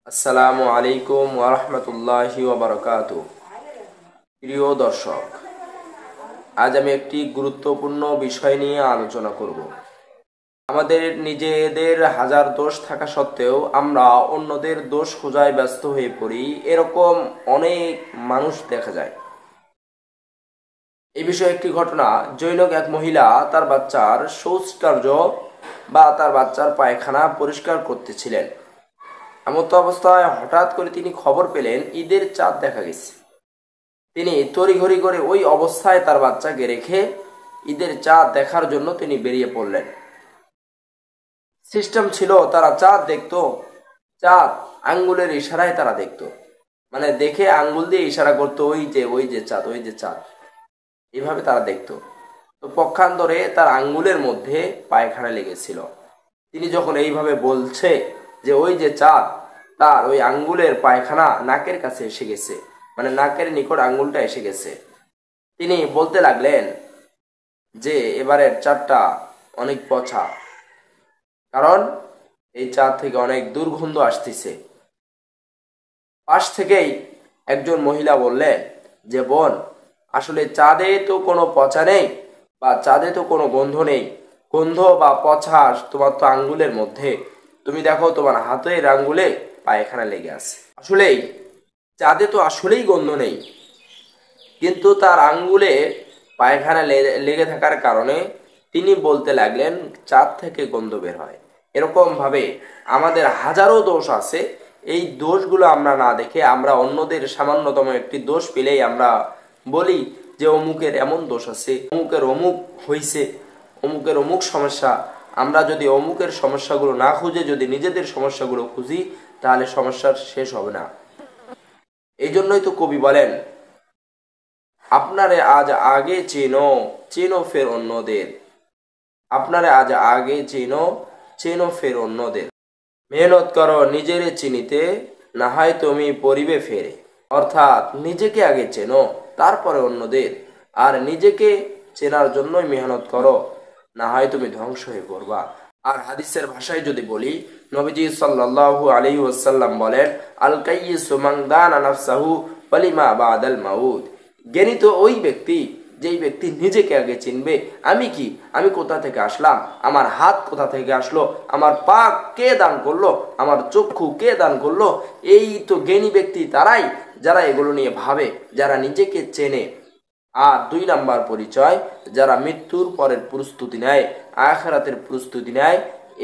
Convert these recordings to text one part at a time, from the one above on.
আসসালামু আলাইকুম ওয়া রাহমাতুল্লাহি ওয়া বারাকাতুহু। প্রিয় দর্শক, আজ আমি একটি গুরুত্বপূর্ণ বিষয় নিয়ে আলোচনা করব। আমাদের নিজেদের হাজার দোষ থাকা সত্ত্বেও আমরা অন্যদের দোষ খোঁজায় ব্যস্ত হয়ে পড়ি, এরকম অনেক মানুষ দেখা যায়। এই বিষয়ে একটি ঘটনা, জৈনক এক মহিলা তার বাচ্চার শৌচকার্য বা তার বাচ্চার পায়খানা পরিষ্কার করতেছিলেন। এমতো অবস্থায় হঠাৎ করে তিনি খবর পেলেন ঈদের চাঁদ দেখা গেছে। তিনি তড়িঘড়ি করে ওই অবস্থায় তার বাচ্চাকে রেখে ঈদের চাঁদ দেখার জন্য তিনি বেরিয়ে পড়লেন। সিস্টেম ছিল তারা চাঁদ দেখতো, চাঁদ আঙ্গুলের ইশারায় তারা দেখতো, মানে দেখে আঙ্গুল দিয়ে ইশারা করতো, ওই যে চাঁদ, ওই যে চাঁদ, এভাবে তারা দেখতো। তো পক্ষান্তরে তার আঙ্গুলের মধ্যে পায়খানা লেগেছিল। তিনি যখন এইভাবে বলছে যে ওই যে চাঁদ, তার ওই আঙ্গুলের পায়খানা নাকের কাছে এসে গেছে, মানে নাকের নিকট আঙ্গুলটা এসে গেছে। তিনি বলতে লাগলেন যে এবারের চাঁদটা অনেক পচা, কারণ এই চাঁদ থেকে অনেক দুর্গন্ধ আসতেছে। পাশ থেকেই একজন মহিলা বললেন যে বোন, আসলে চাঁদে তো কোনো পচা নেই বা চাঁদে তো কোনো গন্ধ নেই, গন্ধ বা পচা তোমার তো আঙ্গুলের মধ্যে। তুমি দেখো তোমার হাতের আঙ্গুলে পায়খানা লেগে আছে। আসলেই চাঁদে তো আসলেই গন্ধ নেই, কিন্তু তার আঙ্গুলে পায়খানা লেগে থাকার কারণে তিনি বলতে লাগলেন চাঁদ থেকে গন্ধ বের হয়। এরকম ভাবে আমাদের হাজারো দোষ আছে। এই দোষগুলো আমরা না দেখে আমরা অন্যদের সামান্যতম একটি দোষ পেলেই আমরা বলি যে অমুকের এমন দোষ আছে, অমুকের অমুক হইছে, অমুকের অমুক সমস্যা। আমরা যদি অমুকের সমস্যাগুলো না খুঁজে যদি নিজেদের সমস্যাগুলো খুঁজি, তাহলে সমস্যার শেষ হবে না। এই জন্যই তো কবি বলেন, আপনারে আজ আগে চেনো, চেনো ফের অন্যদের। আপনারে আজ আগে চেনো, চেনো ফের অন্যদের। মেহনত করো নিজেরে চিনিতে, না হয় তুমি পরিবে ফেরে। অর্থাৎ নিজেকে আগে চেনো, তারপরে অন্যদের। আর নিজেকে চেনার জন্যই মেহনত করো, না হয় তুমি ধ্বংস হয়ে পড়বা। আর হাদিসের ভাষায় যদি বলি, নবীজি সাল্লাল্লাহু আলাইহি ওয়াসাল্লাম বলেন, আল কাইয়িসু মান দানা নাফসাহু ওয়ালিমা বাদাল মাউত। জ্ঞানী তো ওই ব্যক্তি যেই ব্যক্তি নিজেকে আগে চিনবে। আমি কি, আমি কোথা থেকে আসলাম, আমার হাত কোথা থেকে আসলো, আমার পা কে দান করলো, আমার চক্ষু কে দান করলো। এই তো জ্ঞানী ব্যক্তি তারাই যারা এগুলো নিয়ে ভাবে, যারা নিজেকে চেনে। আর 2 নাম্বার পরিচয়, যারা মৃত্যুর পরের প্রস্তুতি নেয়, আখিরাতের প্রস্তুতি নেয়,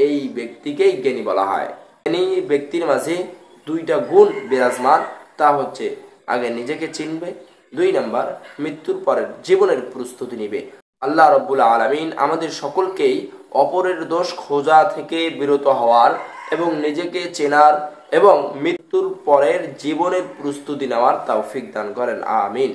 এই ব্যক্তিকেই জ্ঞানী বলা হয়। জ্ঞানী ব্যক্তির মাঝে 2টা গুণ বিরাজমান, তা হচ্ছে আগে নিজেকে চিনবে, 2 নাম্বার মৃত্যুর পরের জীবনের প্রস্তুতি নিবে। আল্লাহ রাব্বুল আলামিন আমাদের সকলকেই অপরের দোষ খোঁজা থেকে বিরত হওয়ার এবং নিজেকে চেনার এবং মৃত্যুর পরের জীবনের প্রস্তুতি নেওয়ার তৌফিক দান করেন। আমিন।